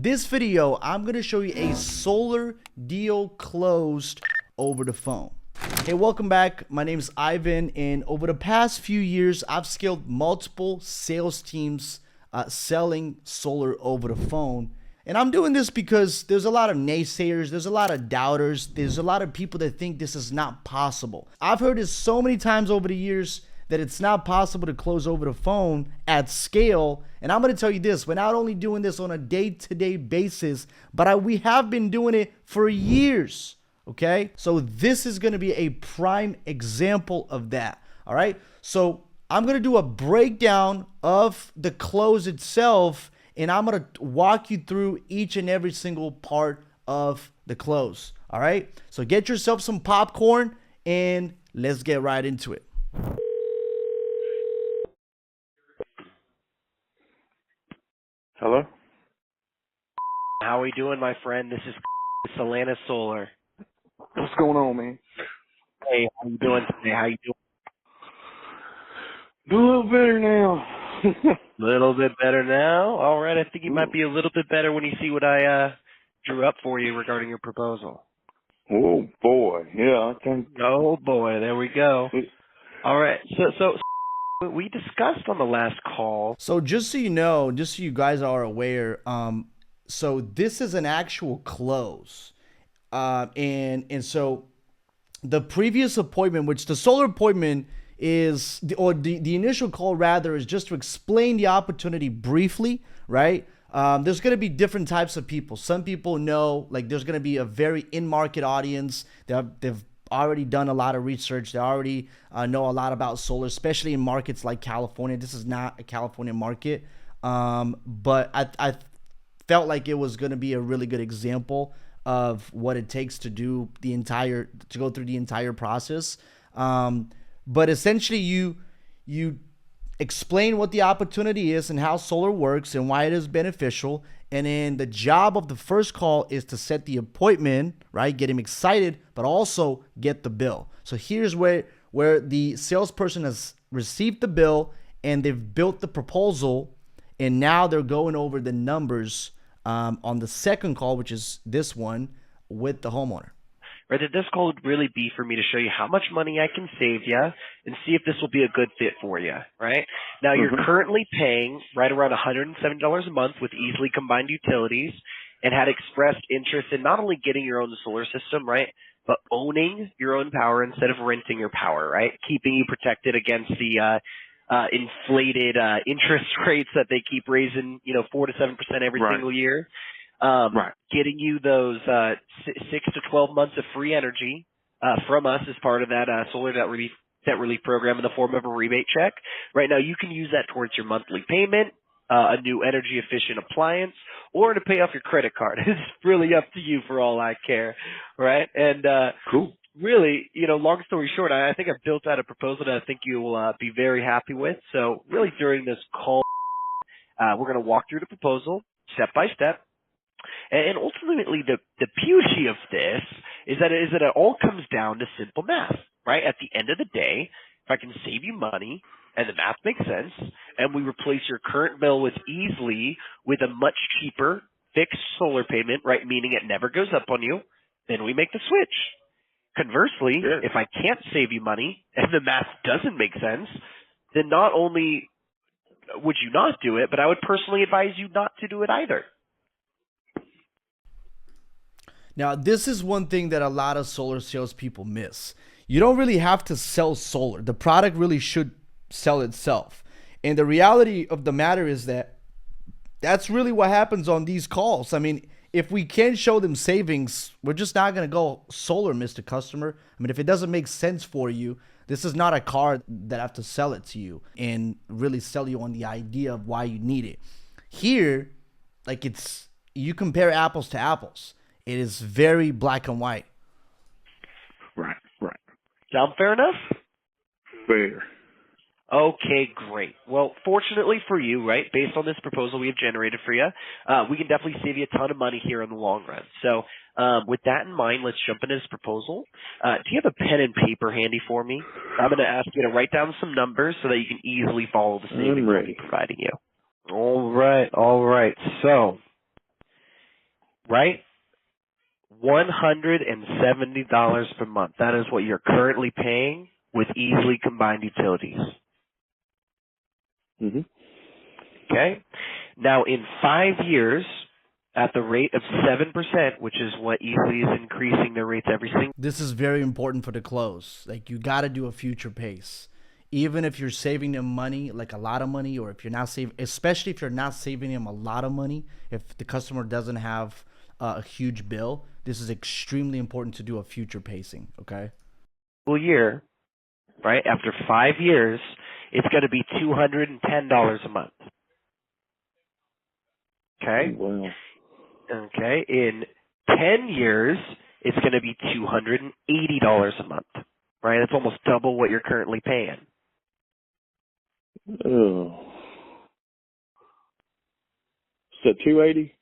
this video, I'm going to show you a solar deal closed over the phone. Hey, welcome back. My name is Ivan, and over the past few years, I've scaled multiple sales teams selling solar over the phone. And I'm doing this because there's a lot of naysayers, there's a lot of doubters, there's a lot of people that think this is not possible. I've heard this so many times over the years that it's not possible to close over the phone at scale. And I'm going to tell you this, we're not only doing this on a day-to-day basis, but we have been doing it for years, okay? So this is going to be a prime example of that, all right? So I'm going to do a breakdown of the close itself, and I'm going to walk you through each and every single part of the close, all right? So get yourself some popcorn, and let's get right into it. Hello? How are we doing, my friend? This is Solana Solar. What's going on, man? Hey, how you doing today? How you doing? Do a little better now. Little bit better now? All right, I think you might be a little bit better when you see what I drew up for you regarding your proposal. Oh, boy. Yeah, I think. Oh, boy, there we go. All right, so we discussed on the last call. So just so you know, just so you guys are aware, so this is an actual close. And so the previous appointment, which the solar appointment is, the initial call rather, is just to explain the opportunity briefly, right? There's going to be different types of people. Some people know, like, there's going to be a very in-market audience. They've already done a lot of research. They already know a lot about solar, especially in markets like California. This is not a California market, but I felt like it was going to be a really good example of what it takes to go through the entire process. But essentially, you explain what the opportunity is and how solar works and why it is beneficial. And then the job of the first call is to set the appointment, right? Get him excited, but also get the bill. So here's where the salesperson has received the bill and they've built the proposal, and now they're going over the numbers on the second call, which is this one, with the homeowner. Right, that this call would really be for me to show you how much money I can save you and see if this will be a good fit for you, right? Now, you're currently paying right around $170 a month with easily combined utilities, and had expressed interest in not only getting your own solar system, right, but owning your own power instead of renting your power, right? Keeping you protected against the inflated interest rates that they keep raising, 4 to 7% every single year. Getting you those 6 to 12 months of free energy from us as part of that solar debt relief program in the form of a rebate check. Right now, you can use that towards your monthly payment, a new energy efficient appliance, or to pay off your credit card. It's really up to you for all I care, right? And cool. Really, long story short, I think I've built out a proposal that I think you will be very happy with. So really, during this call, we're going to walk through the proposal step by step. And ultimately, the beauty of this is that it all comes down to simple math, right? At the end of the day, if I can save you money and the math makes sense, and we replace your current bill with a much cheaper fixed solar payment, right, meaning it never goes up on you, then we make the switch. Conversely, if I can't save you money and the math doesn't make sense, then not only would you not do it, but I would personally advise you not to do it either. Now, this is one thing that a lot of solar salespeople miss. You don't really have to sell solar. The product really should sell itself. And the reality of the matter is that that's really what happens on these calls. I mean, if we can show them savings, we're just not going to go solar, Mr. Customer. I mean, if it doesn't make sense for you, this is not a car that I have to sell it to you and really sell you on the idea of why you need it. Here, like, you compare apples to apples. It is very black and white. Right. Sound fair enough? Fair. Okay, great. Well, fortunately for you, right, based on this proposal we have generated for you, we can definitely save you a ton of money here in the long run. So with that in mind, let's jump into this proposal. Do you have a pen and paper handy for me? I'm going to ask you to write down some numbers so that you can easily follow the savings we'll be providing you. All right. So right? $170 per month. That is what you're currently paying with easily combined utilities. Mhm. Okay? Now, in 5 years, at the rate of 7%, which is what Easily is increasing their rates every single. This is very important for the close. Like, you got to do a future pace. Even if you're saving them money, like a lot of money, or if you're not saving, especially if you're not saving them a lot of money, if the customer doesn't have a huge bill, this is extremely important to do a future pacing. Okay. Year, right? After 5 years, it's going to be $210 a month. Okay? Wow. Okay. In 10 years, it's going to be $280 a month. Right? It's almost double what you're currently paying. Oh. So 280.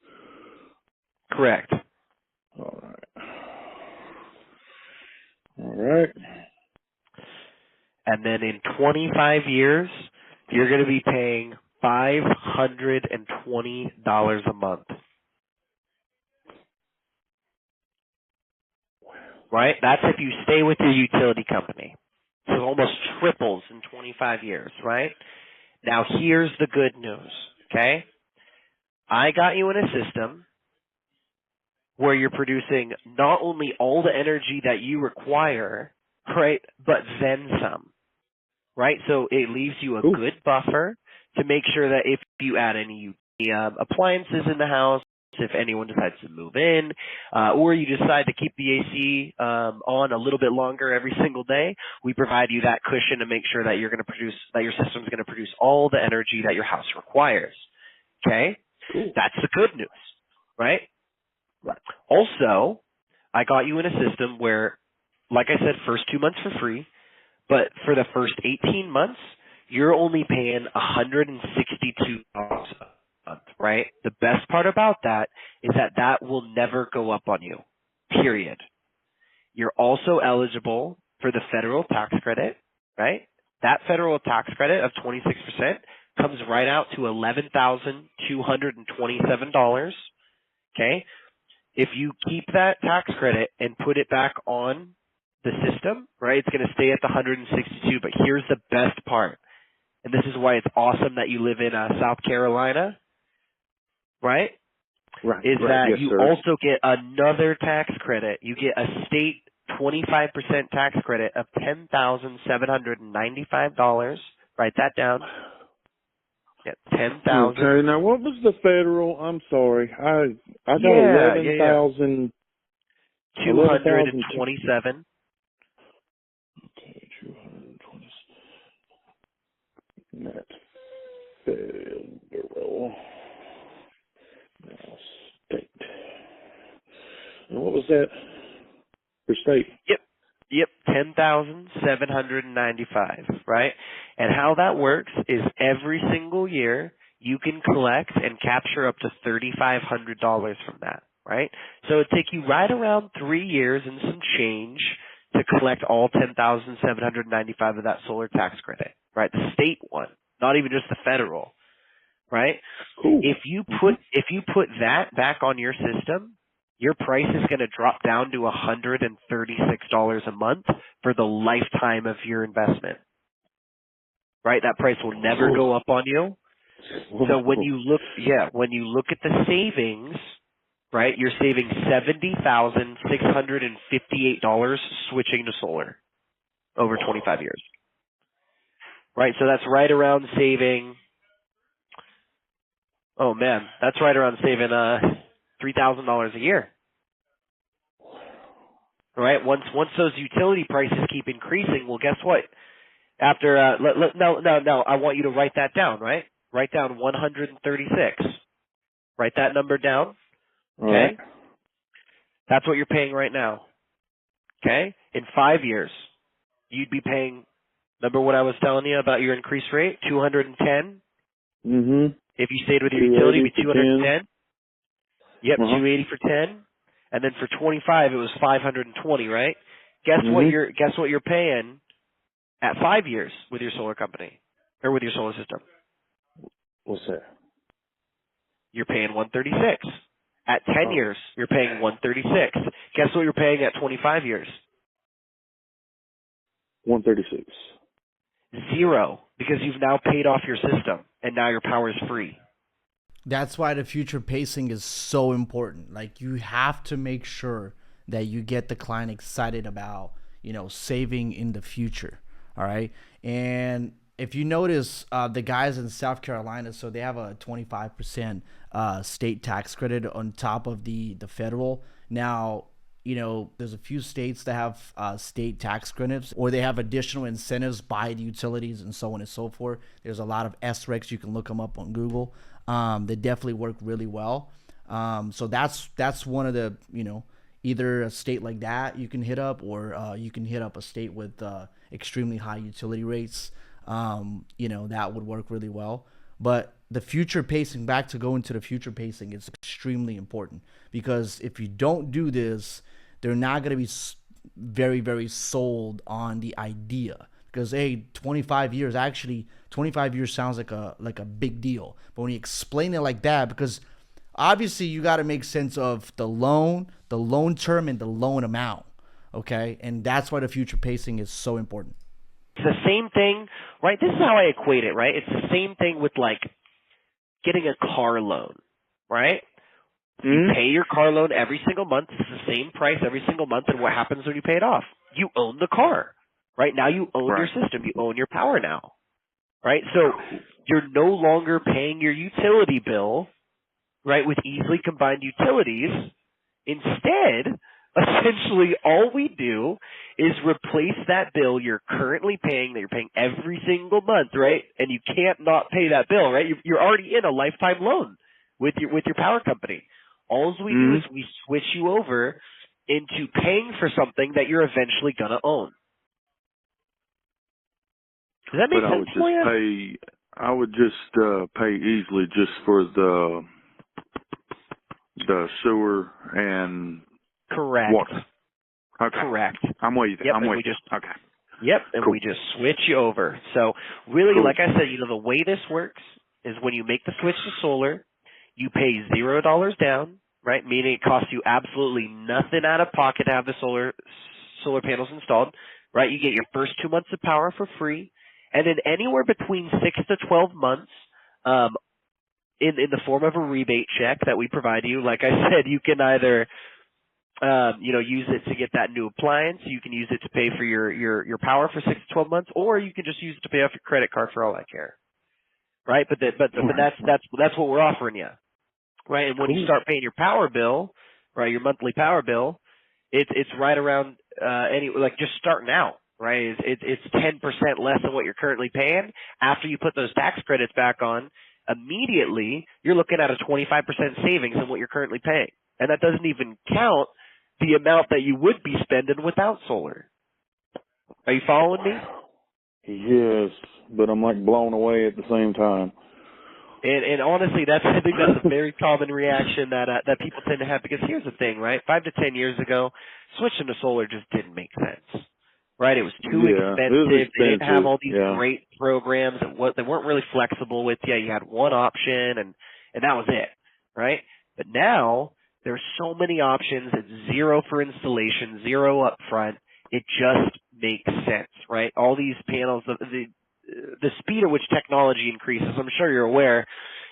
Correct. All right. All right. And then in 25 years, you're going to be paying $520 a month. Right? That's if you stay with your utility company. So it almost triples in 25 years, right? Now here's the good news, okay? I got you in a system where you're producing not only all the energy that you require, right, but then some, right? So it leaves you a Cool. good buffer to make sure that if you add any appliances in the house, if anyone decides to move in, or you decide to keep the AC on a little bit longer every single day, we provide you that cushion to make sure that you're going to produce, that your system's going to produce all the energy that your house requires. Okay? Cool. That's the good news, right? Right. Also, I got you in a system where, like I said, first 2 months for free, but for the first 18 months, you're only paying $162 a month, right? The best part about that is that that will never go up on you, period. You're also eligible for the federal tax credit, right? That federal tax credit of 26% comes right out to $11,227, okay? If you keep that tax credit and put it back on the system, right, it's going to stay at the 162. But here's the best part, and this is why it's awesome that you live in South Carolina, right? Right. Is right. that Yes, you sir. also get another tax credit. You get a state 25% tax credit of $10,795. Write that down. Yeah, 10,000. Okay. Now, what was the federal? I'm sorry. I got Yeah. 11,000. 227. Okay, 220. That's federal. Now state. And what was that for state? Yep, 10,795, right? And how that works is every single year you can collect and capture up to $3,500 from that, right? So it'd take you right around 3 years and some change to collect all 10,795 of that solar tax credit, right? The state one, not even just the federal, right? Cool. If you put that back on your system, your price is going to drop down to $136 a month for the lifetime of your investment. Right? That price will never go up on you. So when you look at the savings, right, you're saving $70,658 switching to solar over 25 years. Right? So that's right around saving, oh man, that's right around saving $3,000 a year. Right? Once those utility prices keep increasing, well, guess what? After no, I want you to write that down, right? Write down 136. Write that number down. All Okay? right. That's what you're paying right now. Okay? In 5 years, you'd be paying, remember what I was telling you about your increased rate? 210. Mm-hmm. If you stayed with your utility, it'd be 210. Yep, Uh-huh. 280 for 10. And then for 25, it was 520, right? Guess Mm-hmm. what you're paying at 5 years with your solar company or with your solar system? What's that? You're paying 136. At 10 Oh, years, you're paying 136. Guess what you're paying at 25 years? 136. Zero, because you've now paid off your system and now your power is free. That's why the future pacing is so important. Like, you have to make sure that you get the client excited about, saving in the future. All right. And if you notice, the guys in South Carolina, so they have a 25% state tax credit on top of the federal. Now, there's a few states that have state tax credits, or they have additional incentives by the utilities and so on and so forth. There's a lot of SRECs. You can look them up on Google. They definitely work really well. So that's one of the, either a state like that you can hit up, or you can hit up a state with extremely high utility rates. That would work really well. But the future pacing, back to going to the future pacing, is extremely important, because if you don't do this, they're not going to be very, very sold on the idea. Because, hey, 25 years, actually 25 years sounds like a big deal. But when you explain it like that, because obviously you got to make sense of the loan term, and the loan amount. Okay. And that's why the future pacing is so important. It's the same thing, right? This is how I equate it, right? It's the same thing with like getting a car loan, right? You pay your car loan every single month. It's the same price every single month. And what happens when you pay it off? You own the car, right? Now you own your system. You own your power now, right? So you're no longer paying your utility bill, right, with easily combined utilities. Instead, essentially all we do is replace that bill you're currently paying, that you're paying every single month, right? And you can't not pay that bill, right? You're already in a lifetime loan with your power company. All we do is we switch you over into paying for something that you're eventually going to own. Does that make sense for you? I would just pay easily just for the sewer and Correct. water. Okay. Correct. I'm with you. Yep, I'm with you. Okay. Yep, and cool. we just switch you over. So really, Cool. like I said, the way this works is when you make the switch to solar, you pay $0 down, right? Meaning it costs you absolutely nothing out of pocket to have the solar panels installed, right? You get your first 2 months of power for free, and then anywhere between 6 to 12 months, in the form of a rebate check that we provide you. Like I said, you can either use it to get that new appliance. You can use it to pay for your power for 6 to 12 months, or you can just use it to pay off your credit card for all I care. Right? But that's what we're offering you. Right? And when you start paying your power bill, right, your monthly power bill, it's right around just starting out, right? It's 10% less than what you're currently paying. After you put those tax credits back on, immediately you're looking at a 25% savings in what you're currently paying. And that doesn't even count the amount that you would be spending without solar. Are you following me? Yes, but I'm like blown away at the same time. And honestly, I think that's a very common reaction that people tend to have, because here's the thing, right? 5 to 10 years ago, switching to solar just didn't make sense. Right? It was too expensive. They didn't have all these great programs. They weren't really flexible with you. You had one option, and that was it. Right? But now there's so many options. It's zero for installation, zero up front. It just makes sense, right? All these panels, the speed at which technology increases, I'm sure you're aware,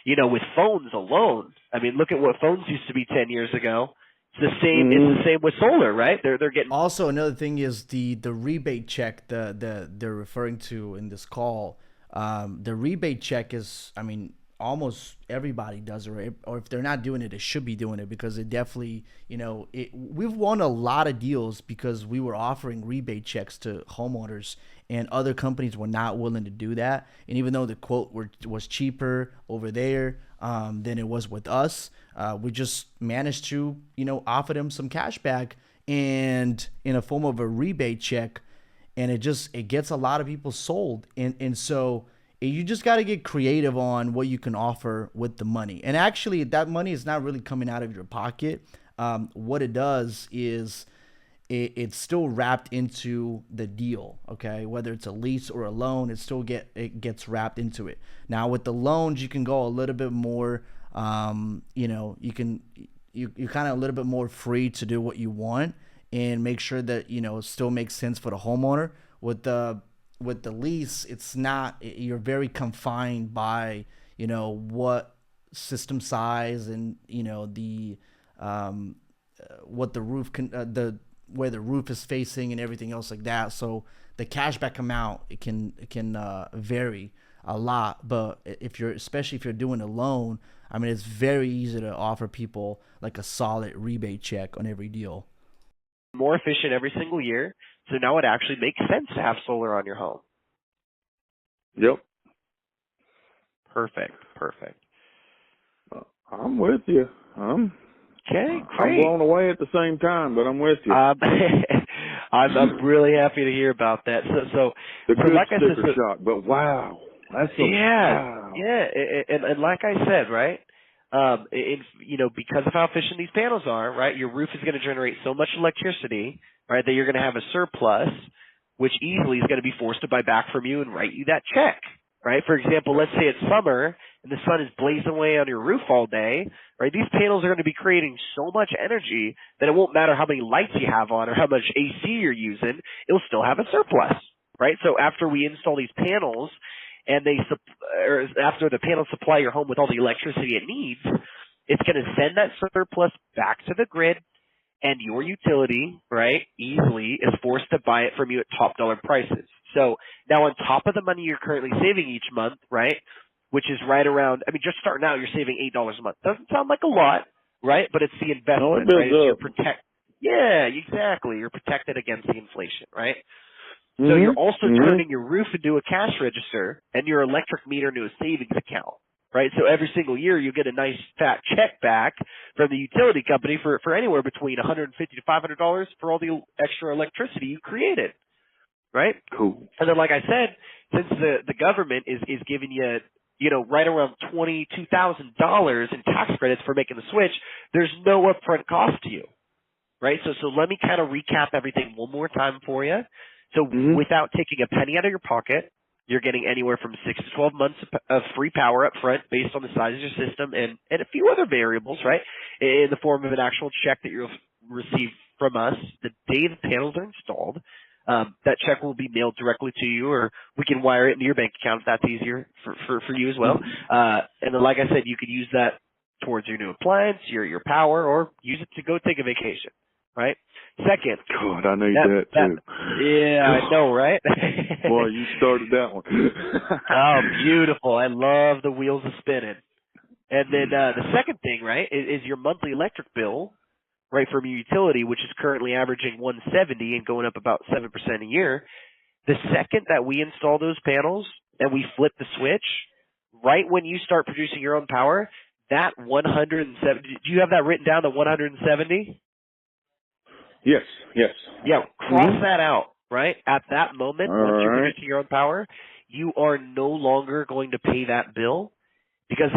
with phones alone. I mean, look at what phones used to be 10 years ago. It's the same. It's the same with solar, right? They're getting. Also, another thing is the rebate check they're referring to in this call. The rebate check is, I mean, almost everybody does it, right? Or if they're not doing it, they should be doing it, because it definitely, we've won a lot of deals because we were offering rebate checks to homeowners, and other companies were not willing to do that. And even though the quote was cheaper over there than it was with us, we just managed to, offer them some cash back and in a form of a rebate check, and it gets a lot of people sold. And so you just got to get creative on what you can offer with the money. And actually, that money is not really coming out of your pocket. What it does is it's still wrapped into the deal, okay? Whether it's a lease or a loan, it gets wrapped into it. Now, with the loans, you can go a little bit more, you can you kind of a little bit more free to do what you want and make sure that it still makes sense for the homeowner. With the lease, it's not. You're very confined by what system size and the what the roof can the where the roof is facing and everything else like that. So the cashback amount it can vary a lot. But especially if you're doing a loan, I mean, it's very easy to offer people like a solid rebate check on every deal. More efficient every single year. So now it actually makes sense to have solar on your home. Yep. Perfect. I'm with you. Okay, I'm great. blown away at the same time, but I'm with you. I'm really happy to hear about that. So the good like I said, sticker shock, but wow, that's wow. and like I said, right? Because of how efficient these panels are, right? Your roof is going to generate so much electricity, right, that you're going to have a surplus, which easily is going to be forced to buy back from you and write you that check, right? For example, let's say it's summer and the sun is blazing away on your roof all day, right? These panels are going to be creating so much energy that it won't matter how many lights you have on or how much AC you're using, it'll still have a surplus, right? So after we install these panels and after the panels supply your home with all the electricity it needs, it's going to send that surplus back to the grid, and your utility, right, easily is forced to buy it from you at top dollar prices. So now on top of the money you're currently saving each month, right, which is right around, I mean, just starting out, you're saving $8 a month. Doesn't sound like a lot, right? But it's the investment, right? Yeah, exactly. You're protected against the inflation, right? Mm-hmm. So you're also turning your roof into a cash register and your electric meter into a savings account, right? So every single year you get a nice fat check back from the utility company for anywhere between $150 to $500 for all the extra electricity you created, right? Cool. And then, like I said, since the government is giving you right around $22,000 in tax credits for making the switch, there's no upfront cost to you, right? So let me kind of recap everything one more time for you. So without taking a penny out of your pocket, you're getting anywhere from 6 to 12 months of free power up front based on the size of your system and a few other variables, right, in the form of an actual check that you'll receive from us the day the panels are installed. That check will be mailed directly to you, or we can wire it into your bank account if that's easier for you as well. And then, like I said, you could use that towards your new appliance, your power, or use it to go take a vacation, right? Second. God, I need that too. Yeah, I know, right? Boy, you started that one. Oh, beautiful. I love the wheels of spinning. And then the second thing, right, is your monthly electric bill, right, from your utility, which is currently averaging $170 and going up about 7% a year. The second that we install those panels and we flip the switch, right when you start producing your own power, that 170, do you have that written down, the 170? Yes. Yeah, cross that out, right? At that moment, once you're producing your own power, you are no longer going to pay that bill because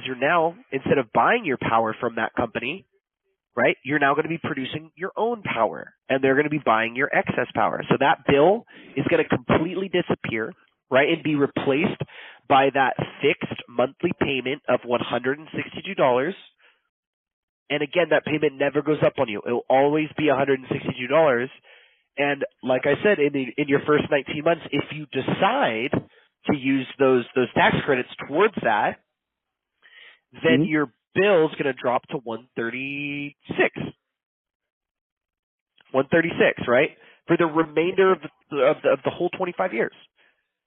you're now, instead of buying your power from that company, right, you're now going to be producing your own power, and they're going to be buying your excess power. So that bill is going to completely disappear, right, and be replaced by that fixed monthly payment of $162. And again, that payment never goes up on you. It will always be $162. And like I said, in your first 19 months, if you decide to use those tax credits towards that, then your bill's going to drop to 136, right, for the remainder of the whole 25 years,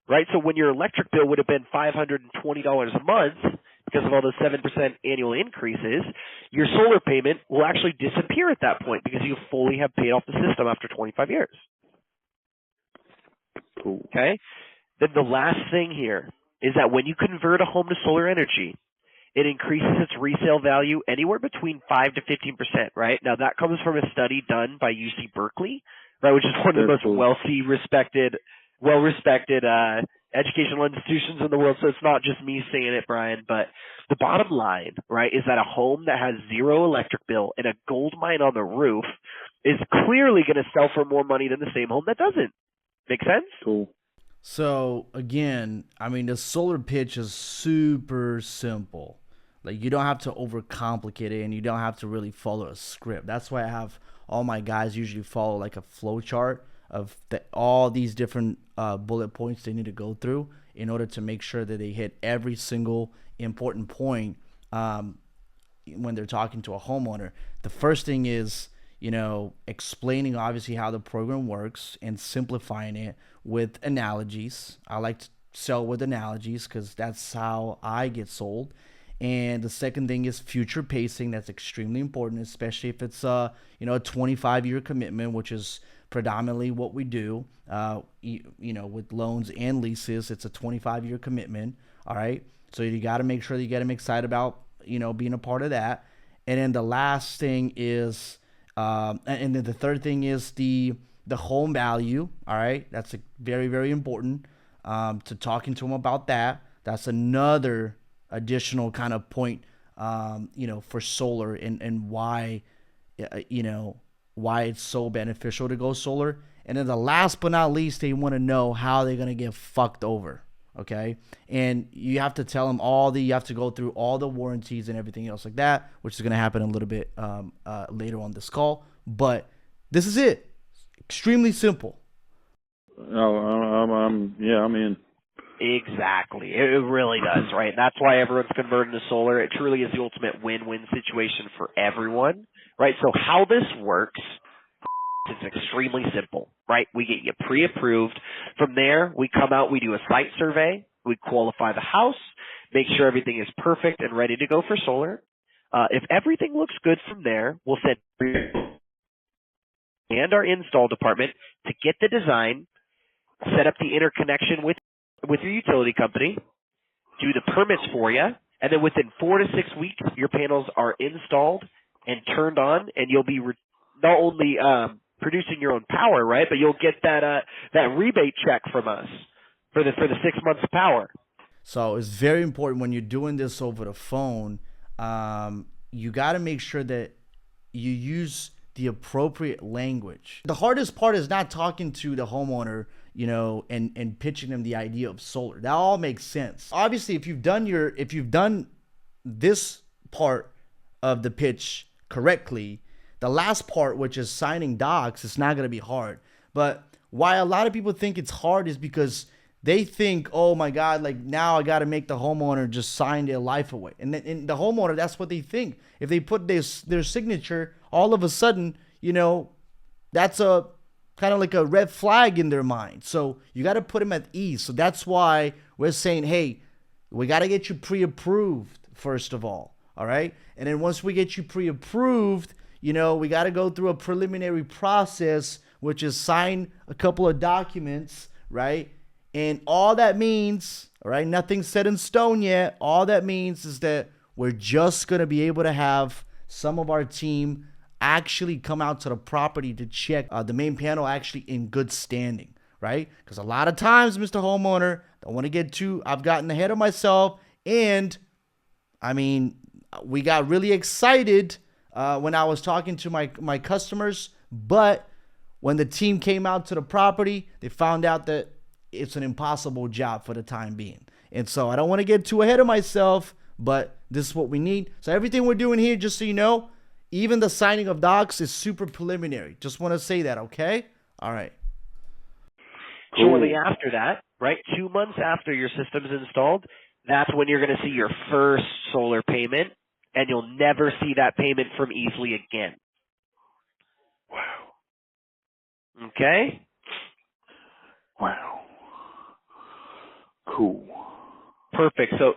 right? So when your electric bill would have been $520 a month because of all those 7% annual increases, your solar payment will actually disappear at that point because you fully have paid off the system after 25 years. Cool. Okay? Then the last thing here is that when you convert a home to solar energy, it increases its resale value anywhere between 5 to 15%, right? Now, that comes from a study done by UC Berkeley, right, which is one of the most well-respected educational institutions in the world. So it's not just me saying it, Brian, but the bottom line, right, is that a home that has zero electric bill and a gold mine on the roof is clearly going to sell for more money than the same home that doesn't. Make sense? Cool. So again, I mean, the solar pitch is super simple. Like, you don't have to overcomplicate it, and you don't have to really follow a script. That's why I have all my guys usually follow like a flow chart of all these different bullet points they need to go through in order to make sure that they hit every single important point when they're talking to a homeowner. The first thing is, explaining obviously how the program works and simplifying it with analogies. I like to sell with analogies because that's how I get sold. And the second thing is future pacing. That's extremely important, especially if it's a 25-year commitment, which is predominantly what we do. With loans and leases, it's a 25-year commitment. All right, so you got to make sure that you get them excited about being a part of that. And then the last thing is, and then the third thing is the home value. All right, that's very, very important to talking to them about that. That's another additional kind of point, for solar and why, why it's so beneficial to go solar. And then the last but not least, they want to know how they're going to get fucked over. Okay. And you have to tell them you have to go through all the warranties and everything else like that, which is going to happen a little bit later on this call. But this is it. Extremely simple. Oh, I'm in. Exactly. It really does, right? That's why everyone's converting to solar. It truly is the ultimate win-win situation for everyone, right? So how this works, it's extremely simple, right? We get you pre-approved. From there, we come out, we do a site survey, we qualify the house, make sure everything is perfect and ready to go for solar. If everything looks good from there, we'll send and our install department to get the design, set up the interconnection with your utility company, do the permits for you, and then within 4 to 6 weeks, your panels are installed and turned on, and you'll be not only producing your own power, right, but you'll get that rebate check from us for the 6 months of power. So it's very important when you're doing this over the phone. You got to make sure that you use the appropriate language. The hardest part is not talking to the homeowner, and pitching them the idea of solar. That all makes sense. Obviously, if you've done this part of the pitch correctly, the last part, which is signing docs, is not going to be hard. But why a lot of people think it's hard is because they think, oh my God, like now I got to make the homeowner just sign their life away. And the homeowner, that's what they think. If they put their signature, all of a sudden, that's a kind of like a red flag in their mind. So you got to put them at ease. So that's why we're saying, hey, we got to get you pre-approved first of all. All right. And then once we get you pre-approved, we got to go through a preliminary process, which is sign a couple of documents, right? And all that means, all right, nothing's set in stone yet. All that means is that we're just going to be able to have some of our team actually come out to the property to check the main panel actually in good standing, right? Because a lot of times, Mr. Homeowner, don't want to get I've gotten ahead of myself. And I mean, we got really excited when I was talking to my customers, but when the team came out to the property, they found out that it's an impossible job for the time being. And so I don't want to get too ahead of myself, but this is what we need. So everything we're doing here, just so you know, even the signing of docs is super preliminary. Just want to say that, okay? All right. Cool. Shortly after that, right, 2 months after your system's installed, that's when you're going to see your first solar payment, and you'll never see that payment from Easily again. Wow. Okay? Wow. Cool. Perfect. So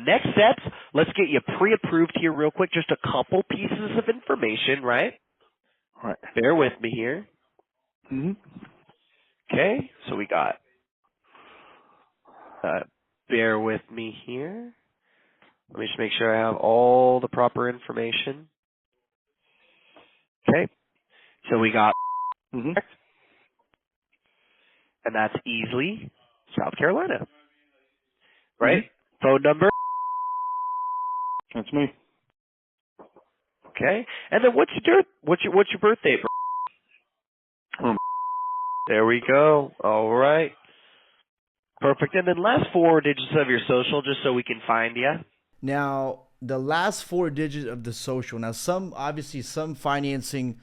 next steps, let's get you pre-approved here real quick. Just a couple pieces of information, right? All right. Bear with me here. Mm-hmm. Okay, so we got, bear with me here. Let me just make sure I have all the proper information. Okay, so we got, Mm-hmm. and that's Easily, South Carolina, right? Mm-hmm. Phone number. That's me. Okay, and then what's your birthday? There we go. All right. Perfect. And then last 4 digits of your social, just so we can find you. Now, the last four digits of the social. Now, some financing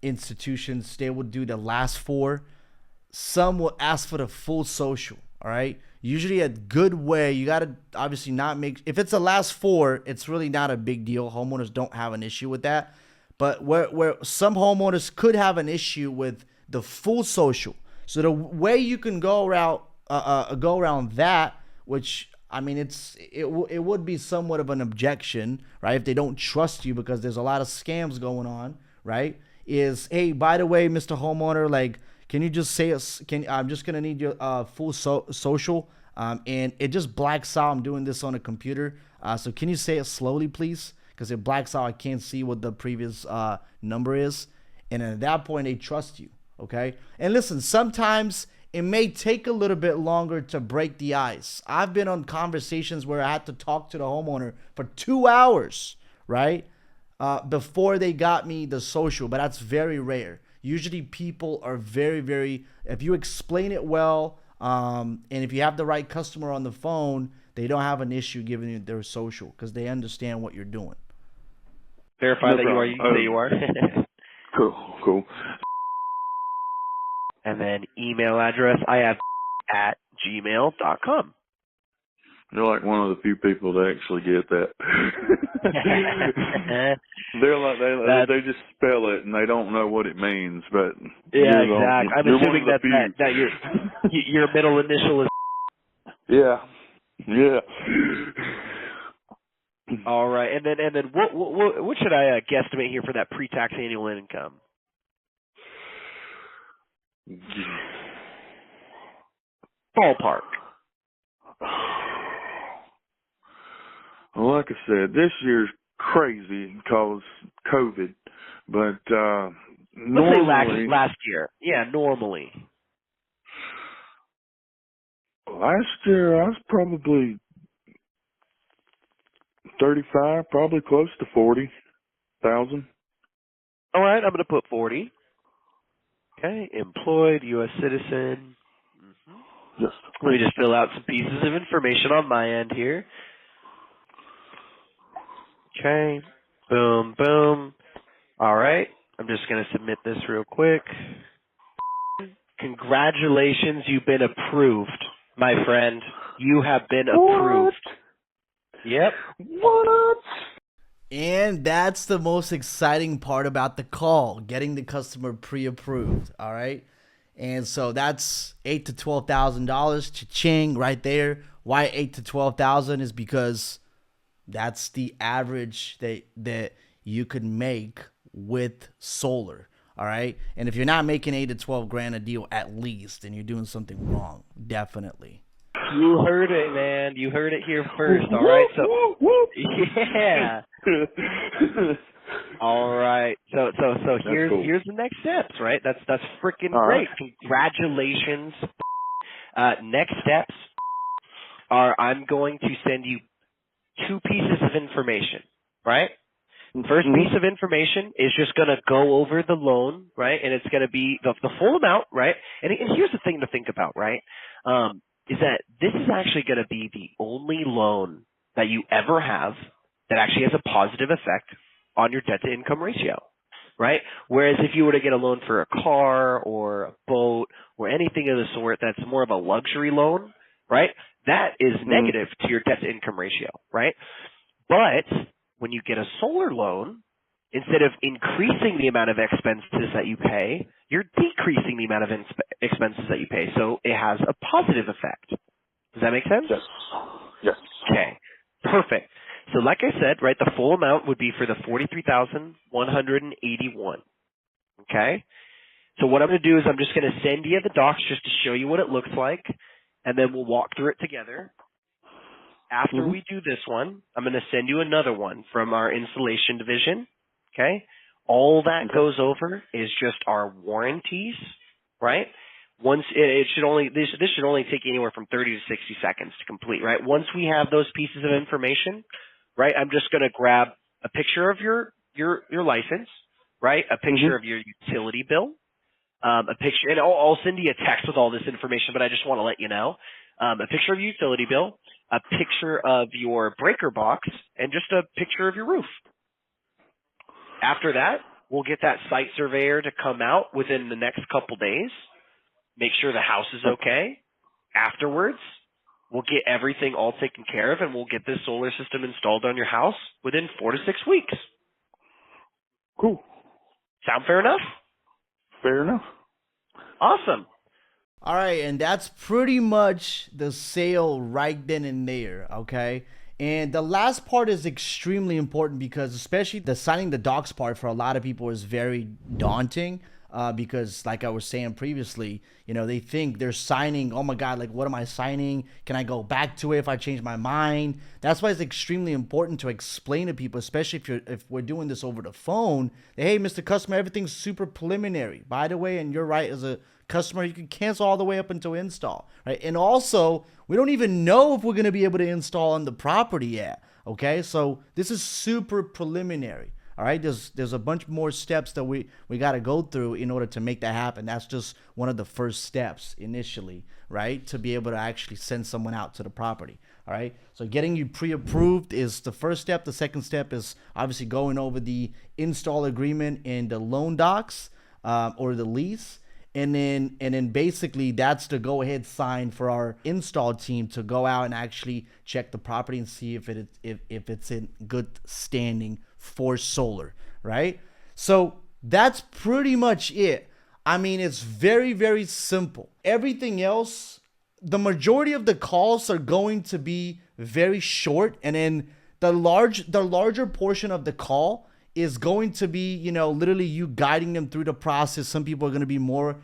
institutions, they will do the last four. Some will ask for the full social. All right. Usually a good way, you got to obviously not make, if it's the last four, it's really not a big deal. Homeowners don't have an issue with that. But where some homeowners could have an issue with the full social. So the way you can go around that, which I mean, it would be somewhat of an objection, right? If they don't trust you because there's a lot of scams going on, right? Is, hey, by the way, Mr. Homeowner, like, can you just say us? I'm just gonna need your full social, and it just blacks out. I'm doing this on a computer, so can you say it slowly, please? Because it blacks out. I can't see what the previous number is, and at that point, they trust you. Okay, and listen, sometimes it may take a little bit longer to break the ice. I've been on conversations where I had to talk to the homeowner for 2 hours, right? Before they got me the social, but that's very rare. Usually people are very, very, if you explain it well, and if you have the right customer on the phone, they don't have an issue giving you their social because they understand what you're doing. Verify that problem. you are. Cool. And then email address, I have at gmail.com. You're like one of the few people that actually get that. They're like they just spell it and they don't know what it means, but yeah, exactly. I'm assuming that your middle initial is. Yeah. All right, and then what should I guesstimate here for that pre-tax annual income? Ballpark. Well, like I said, this year's crazy because COVID, but Let's normally say last year. Yeah, normally. last year I was probably 35, probably close to 40,000. All right, I'm going to put 40. Okay, employed, U.S. citizen. Yes. Let me just fill out some pieces of information on my end here. Okay, boom, boom. All right, I'm just going to submit this real quick. Congratulations, you've been approved, my friend. You have been approved. Yep. What? And that's the most exciting part about the call, getting the customer pre-approved. All right. And so that's $8,000 to $12,000, cha-ching, right there. Why $8,000 to $12,000 is because that's the average that you could make with solar. All right. And if you're not making 8 to 12 grand a deal at least, then you're doing something wrong. Definitely. You heard it, man. You heard it here first. All right. So, yeah. All right. So here's the next steps, right? That's freaking great. Right. Congratulations. Next steps are I'm going to send you 2 pieces of information, right? First piece of information is just going to go over the loan, right? And it's going to be the full amount, right? And here's the thing to think about, right? Is that this is actually going to be the only loan that you ever have that actually has a positive effect on your debt to income ratio, right? Whereas if you were to get a loan for a car or a boat or anything of the sort that's more of a luxury loan, right? That is negative to your debt to income ratio, right? But when you get a solar loan, instead of increasing the amount of expenses that you pay, you're decreasing the amount of expenses that you pay. So it has a positive effect. Does that make sense? Yes. Okay. Perfect. So like I said, right, the full amount would be for the $43,181. Okay? So what I'm going to do is I'm just going to send you the docs just to show you what it looks like, and then we'll walk through it together. After we do this one, I'm going to send you another one from our installation division. Okay? All that goes over is just our warranties, right? Once this should only take anywhere from 30 to 60 seconds to complete, right? Once we have those pieces of information, right, I'm just going to grab a picture of your license, right? A picture of your utility bill, a picture, and I'll send you a text with all this information, but I just want to let you know, a picture of your utility bill, a picture of your breaker box, and just a picture of your roof. After that, we'll get that site surveyor to come out within the next couple days, make sure the house is okay. Afterwards, we'll get everything all taken care of, and we'll get this solar system installed on your house within 4 to 6 weeks. Cool. Sound fair enough? Fair enough. Awesome. All right, and that's pretty much the sale right then and there, okay? And the last part is extremely important because especially the signing the docs part for a lot of people is very daunting because like I was saying previously, you know, they think they're signing, oh my God, like what am I signing? Can I go back to it if I change my mind? That's why it's extremely important to explain to people, especially if we're doing this over the phone, that, hey, Mr. Customer, everything's super preliminary. By the way, and you're right, as a customer, you can cancel all the way up until install, right? And also, we don't even know if we're going to be able to install on the property yet, okay? So this is super preliminary, all right? There's a bunch more steps that we got to go through in order to make that happen. That's just one of the first steps initially, right? To be able to actually send someone out to the property, all right? So getting you pre-approved is the first step. The second step is obviously going over the install agreement and the loan docs or the lease. And then basically that's the go ahead sign for our install team to go out and actually check the property and see if it's in good standing for solar, right? So that's pretty much it. I mean, it's very, very simple. Everything else, the majority of the calls are going to be very short, and then the larger portion of the call is going to be, you know, literally you guiding them through the process. Some people are going to be more,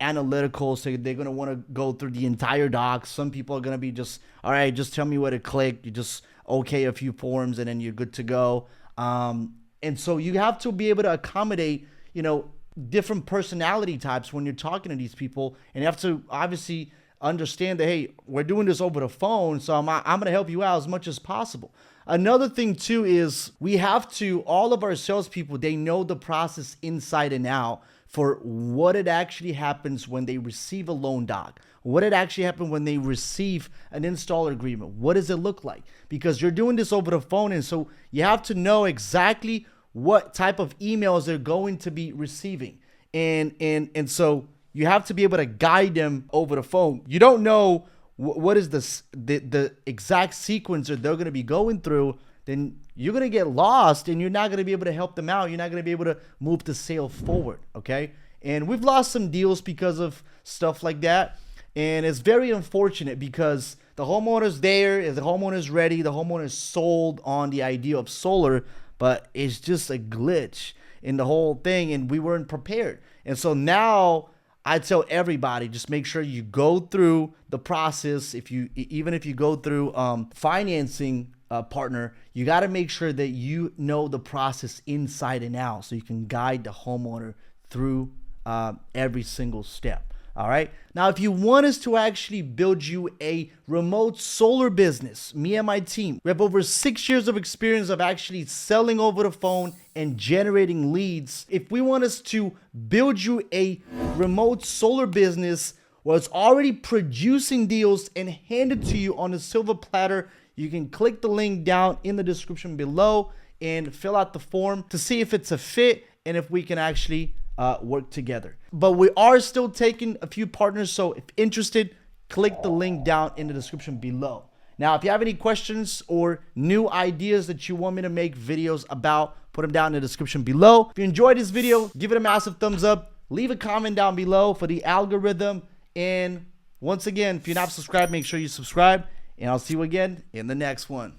analytical. So they're going to want to go through the entire docs. Some people are going to be just, all right, just tell me where to click. You just okay a few forms and then you're good to go. And so you have to be able to accommodate, you know, different personality types when you're talking to these people. And you have to obviously understand that, hey, we're doing this over the phone, so I'm going to help you out as much as possible. Another thing too is we have to, all of our salespeople, they know the process inside and out for what it actually happens when they receive a loan doc, what it actually happens when they receive an installer agreement. What does it look like? Because you're doing this over the phone, and so you have to know exactly what type of emails they're going to be receiving. And so you have to be able to guide them over the phone. You don't know what is the exact sequence that they're going to be going through, then you're going to get lost and you're not going to be able to help them out. You're not going to be able to move the sale forward, okay? And we've lost some deals because of stuff like that. And it's very unfortunate because the homeowner's there, the homeowner's ready, the homeowner's sold on the idea of solar, but it's just a glitch in the whole thing and we weren't prepared. And so now I tell everybody, just make sure you go through the process. Even if you go through financing partner, you got to make sure that you know the process inside and out so you can guide the homeowner through every single step. All right. Now, if you want us to actually build you a remote solar business, me and my team, we have over 6 years of experience of actually selling over the phone and generating leads. If we want us to build you a remote solar business where it's already producing deals and hand it to you on a silver platter, you can click the link down in the description below and fill out the form to see if it's a fit and if we can actually work together. But we are still taking a few partners, so if interested, click the link down in the description below. Now, if you have any questions or new ideas that you want me to make videos about, put them down in the description below. If you enjoyed this video, give it a massive thumbs up. Leave a comment down below for the algorithm. And once again, if you're not subscribed, make sure you subscribe. And I'll see you again in the next one.